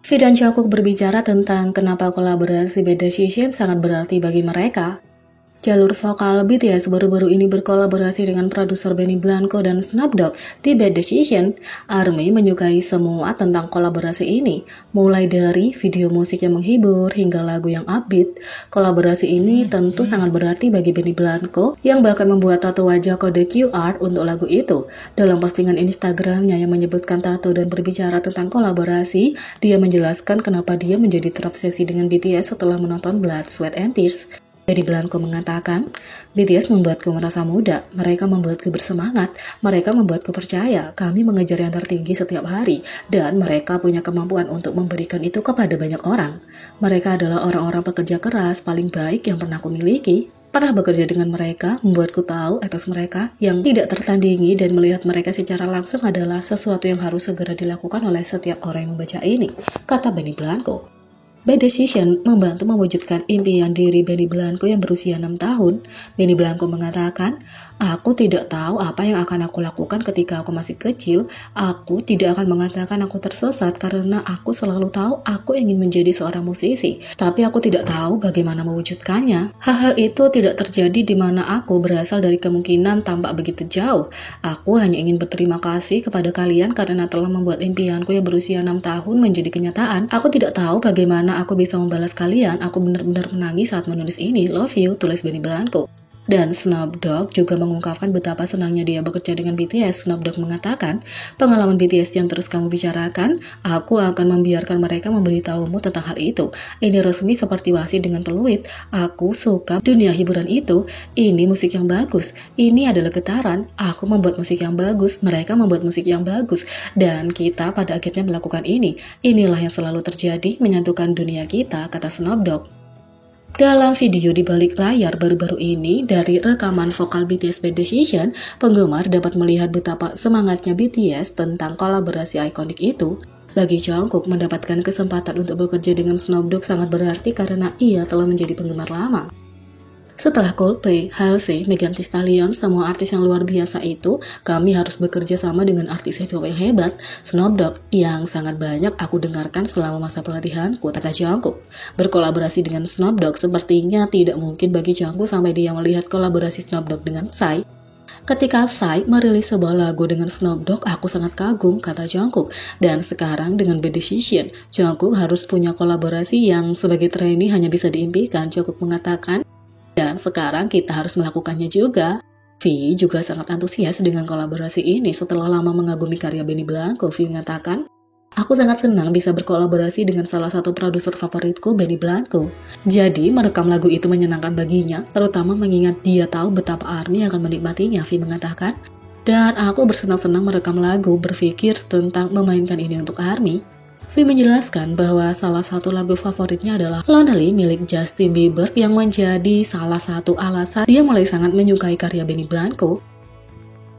V dan Jungkook berbicara tentang kenapa kolaborasi Bad Decision sangat berarti bagi mereka. Jalur vokal BTS baru-baru ini berkolaborasi dengan produser Benny Blanco dan Snoop Dogg di Bad Decision. ARMY menyukai semua tentang kolaborasi ini, mulai dari video musik yang menghibur hingga lagu yang upbeat. Kolaborasi ini tentu sangat berarti bagi Benny Blanco yang bahkan membuat tato wajah kode QR untuk lagu itu. Dalam postingan Instagramnya yang menyebutkan tato dan berbicara tentang kolaborasi, dia menjelaskan kenapa dia menjadi terobsesi dengan BTS setelah menonton Blood, Sweat and Tears. Benny Blanco mengatakan, BTS membuatku merasa muda, mereka membuatku bersemangat, mereka membuatku percaya, kami mengejar yang tertinggi setiap hari, dan mereka punya kemampuan untuk memberikan itu kepada banyak orang. Mereka adalah orang-orang pekerja keras paling baik yang pernah aku miliki. Pernah bekerja dengan mereka, membuatku tahu etos mereka yang tidak tertandingi dan melihat mereka secara langsung adalah sesuatu yang harus segera dilakukan oleh setiap orang yang membaca ini, kata Benny Blanco. Bad Decision membantu mewujudkan impian diri Benny Blanco yang berusia 6 tahun. Benny Blanco mengatakan, aku tidak tahu apa yang akan aku lakukan ketika aku masih kecil. Aku tidak akan mengatakan aku tersesat karena aku selalu tahu aku ingin menjadi seorang musisi. Tapi aku tidak tahu bagaimana mewujudkannya. Hal-hal itu tidak terjadi di mana aku berasal dari kemungkinan tampak begitu jauh. Aku hanya ingin berterima kasih kepada kalian karena telah membuat impianku yang berusia 6 tahun menjadi kenyataan. Aku tidak tahu bagaimana aku bisa membalas kalian. Aku benar-benar menangis saat menulis ini. Love you, tulis Benny Blanco. Dan Snoop Dogg juga mengungkapkan betapa senangnya dia bekerja dengan BTS. Snoop Dogg mengatakan, pengalaman BTS yang terus kamu bicarakan, aku akan membiarkan mereka memberitahumu tentang hal itu. Ini resmi seperti wasit dengan peluit. Aku suka dunia hiburan itu. Ini musik yang bagus. Ini adalah getaran. Aku membuat musik yang bagus. Mereka membuat musik yang bagus. Dan kita pada akhirnya melakukan ini. Inilah yang selalu terjadi, menyatukan dunia kita, kata Snoop Dogg. Dalam video di balik layar baru-baru ini, dari rekaman vokal BTS Bad Decision, penggemar dapat melihat betapa semangatnya BTS tentang kolaborasi ikonik itu. Bagi Jungkook, mendapatkan kesempatan untuk bekerja dengan Snoop Dogg sangat berarti karena ia telah menjadi penggemar lama. Setelah Coldplay, Halsey, Megan Thee Stallion, semua artis yang luar biasa itu, kami harus bekerja sama dengan artis hip hop yang hebat, Snoop Dogg, yang sangat banyak aku dengarkan selama masa pelatihanku, kata Jungkook. Berkolaborasi dengan Snoop Dogg sepertinya tidak mungkin bagi Jungkook sampai dia melihat kolaborasi Snoop Dogg dengan Psy. Ketika Psy merilis sebuah lagu dengan Snoop Dogg, aku sangat kagum, kata Jungkook. Dan sekarang dengan Bad Decision, Jungkook harus punya kolaborasi yang sebagai trainee hanya bisa diimpikan, Jungkook mengatakan. Dan sekarang kita harus melakukannya juga. V juga sangat antusias dengan kolaborasi ini setelah lama mengagumi karya Benny Blanco. V mengatakan, aku sangat senang bisa berkolaborasi dengan salah satu produser favoritku, Benny Blanco. Jadi merekam lagu itu menyenangkan baginya, terutama mengingat dia tahu betapa ARMY akan menikmatinya, V mengatakan. Dan aku bersenang-senang merekam lagu, berpikir tentang memainkan ini untuk ARMY. V menjelaskan bahwa salah satu lagu favoritnya adalah Lonely milik Justin Bieber yang menjadi salah satu alasan dia mulai sangat menyukai karya Benny Blanco.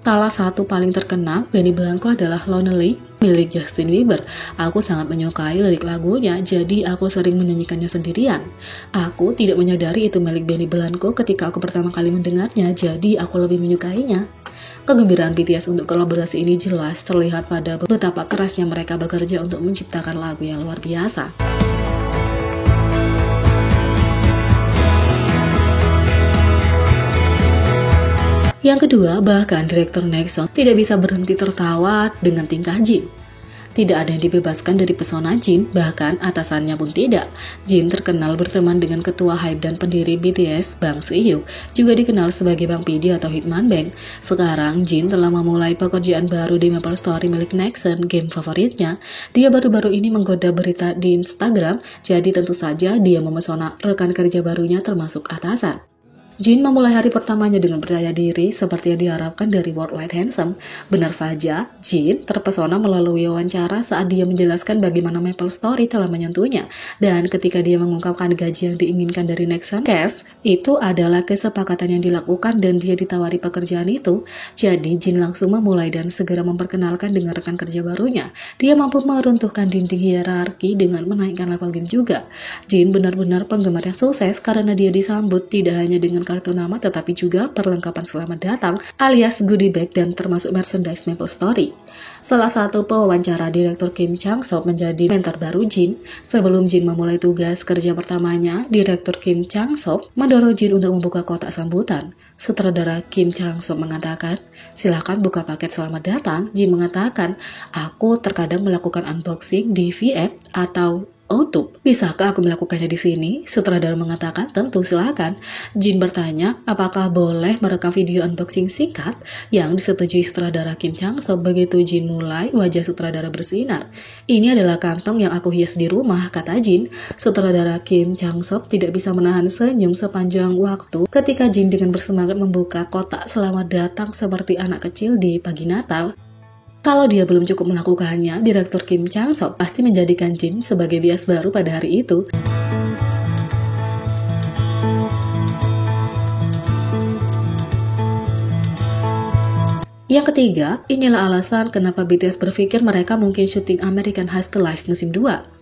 Salah satu paling terkenal Benny Blanco adalah Lonely milik Justin Bieber. Aku sangat menyukai lirik lagunya, jadi aku sering menyanyikannya sendirian. Aku tidak menyadari itu milik Benny Blanco ketika aku pertama kali mendengarnya, jadi aku lebih menyukainya. Kegembiraan BTS untuk kolaborasi ini jelas terlihat pada betapa kerasnya mereka bekerja untuk menciptakan lagu yang luar biasa. Yang kedua, bahkan direktur Nexon tidak bisa berhenti tertawa dengan tingkah Jin. Tidak ada yang dibebaskan dari pesona Jin, bahkan atasannya pun tidak. Jin terkenal berteman dengan ketua HYBE dan pendiri BTS, Bang Suhyuk, juga dikenal sebagai Bang PD atau Hitman Bang. Sekarang, Jin telah memulai pekerjaan baru di MapleStory milik Nexon, game favoritnya. Dia baru-baru ini menggoda berita di Instagram, jadi tentu saja dia memesona rekan kerja barunya termasuk atasan. Jin memulai hari pertamanya dengan percaya diri seperti yang diharapkan dari Worldwide Handsome. Benar saja, Jin terpesona melalui wawancara saat dia menjelaskan bagaimana MapleStory telah menyentuhnya. Dan ketika dia mengungkapkan gaji yang diinginkan dari Nexon Cash, itu adalah kesepakatan yang dilakukan dan dia ditawari pekerjaan itu. Jadi Jin langsung memulai dan segera memperkenalkan dengan rekan kerja barunya. Dia mampu meruntuhkan dinding hierarki dengan menaikkan level game juga. Jin benar-benar penggemar yang sukses karena dia disambut tidak hanya dengan kartu nama tetapi juga perlengkapan selamat datang alias goodie bag dan termasuk merchandise Maple Story. Salah satu pewawancara Direktur Kim Chang-sop menjadi mentor baru Jin. Sebelum Jin memulai tugas kerja pertamanya, Direktur Kim Chang-sop mendorong Jin untuk membuka kotak sambutan. Sutradara Kim Chang-sop mengatakan, "Silakan buka paket selamat datang." Jin mengatakan, "Aku terkadang melakukan unboxing di VF atau YouTube. Bisakah aku melakukannya di sini?" Sutradara mengatakan, "Tentu, silakan." Jin bertanya, apakah boleh merekam video unboxing singkat yang disetujui sutradara Kim Chang-sop. Begitu Jin mulai, wajah sutradara bersinar. "Ini adalah kantong yang aku hias di rumah," kata Jin. Sutradara Kim Chang-sop tidak bisa menahan senyum sepanjang waktu ketika Jin dengan bersemangat membuka kotak selamat datang seperti anak kecil di pagi Natal. Kalau dia belum cukup melakukannya, Direktur Kim Chang-sop pasti menjadikan Jin sebagai bias baru pada hari itu. Yang ketiga, inilah alasan kenapa BTS berpikir mereka mungkin syuting American Hustle Live musim 2.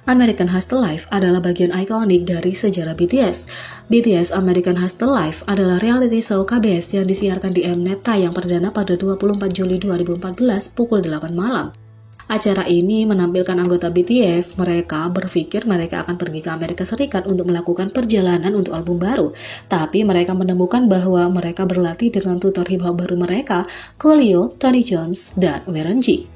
American Hustle Live adalah bagian ikonik dari sejarah BTS. BTS American Hustle Live adalah reality show KBS yang disiarkan di Mnet tayang perdana pada 24 Juli 2014 pukul 8 malam. Acara ini menampilkan anggota BTS. Mereka berpikir mereka akan pergi ke Amerika Serikat untuk melakukan perjalanan untuk album baru. Tapi mereka menemukan bahwa mereka berlatih dengan tutor hip-hop baru mereka, Coolio, Tony Jones, dan Warren G.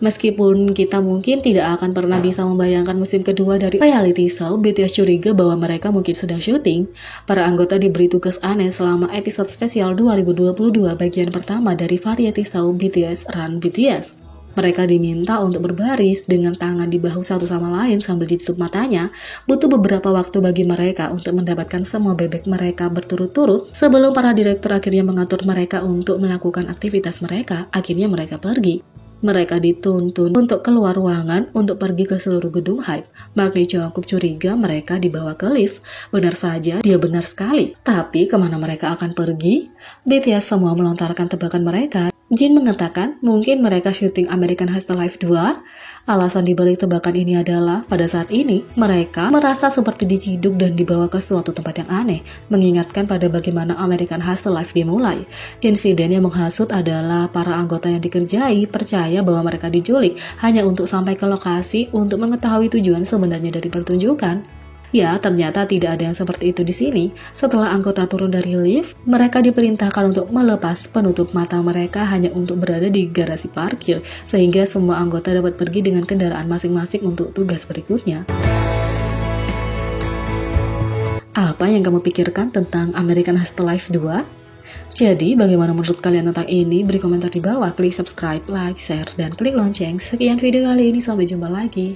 Meskipun kita mungkin tidak akan pernah bisa membayangkan musim kedua dari reality show, BTS curiga bahwa mereka mungkin sedang syuting. Para anggota diberi tugas aneh selama episode spesial 2022 bagian pertama dari variety show BTS Run BTS. Mereka diminta untuk berbaris dengan tangan di bahu satu sama lain sambil ditutup matanya. Butuh beberapa waktu bagi mereka untuk mendapatkan semua bebek mereka berturut-turut sebelum para direktur akhirnya mengatur mereka untuk melakukan aktivitas mereka. Akhirnya mereka pergi. Mereka dituntun untuk keluar ruangan untuk pergi ke seluruh gedung HYBE. Magni Jungkook curiga mereka dibawa ke lift. Benar saja, dia benar sekali. Tapi kemana mereka akan pergi? BTS semua melontarkan tebakan mereka. Jin mengatakan mungkin mereka syuting American Hustle Live 2. Alasan dibalik tebakan ini adalah pada saat ini mereka merasa seperti diciduk dan dibawa ke suatu tempat yang aneh, mengingatkan pada bagaimana American Hustle Live dimulai. Insiden yang menghasut adalah para anggota yang dikerjai percaya bahwa mereka diculik hanya untuk sampai ke lokasi untuk mengetahui tujuan sebenarnya dari pertunjukan. Ya, ternyata tidak ada yang seperti itu di sini. Setelah anggota turun dari lift, mereka diperintahkan untuk melepas penutup mata mereka hanya untuk berada di garasi parkir, sehingga semua anggota dapat pergi dengan kendaraan masing-masing untuk tugas berikutnya. Apa yang kamu pikirkan tentang American Hustle Live 2? Jadi, bagaimana menurut kalian tentang ini? Beri komentar di bawah, klik subscribe, like, share, dan klik lonceng. Sekian video kali ini, sampai jumpa lagi.